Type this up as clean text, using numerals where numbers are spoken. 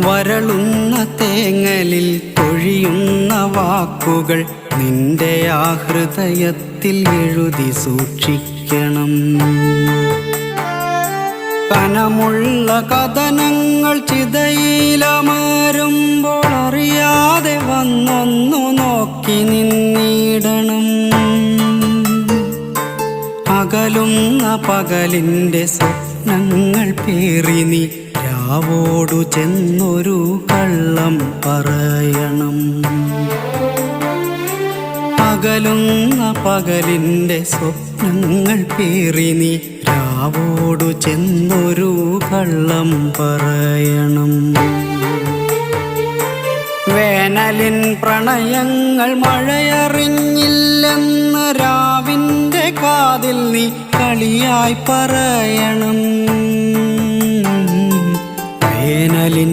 വരളുന്ന തേങ്ങലിൽ പൊഴിയുന്ന വാക്കുകൾ നിന്റെ ആ ഹൃദയത്തിൽ എഴുതി സൂക്ഷിക്കണം. കനമുള്ള കഥനങ്ങൾ ചിതയിലമരുമ്പോൾ അറിയാതെ വന്നൊന്നു നോക്കി നിന്നിടണം. അകലുന്ന പകലിൻ്റെ സ്വപ്നങ്ങൾ പേറി നീ രാവോടു ചെന്നൊരു കള്ളം പറയണം. അകലുന്ന പകലിൻ്റെ സ്വപ്നങ്ങൾ പേറി നീ രാവോടു ചെന്നൊരു കള്ളം പറയണം. വേനലിൻ പ്രണയങ്ങൾ മഴയറിഞ്ഞില്ലെന്ന് രാവിൻ്റെ കാതിൽ നീ കളിയായി പറയണം. വേനലിൻ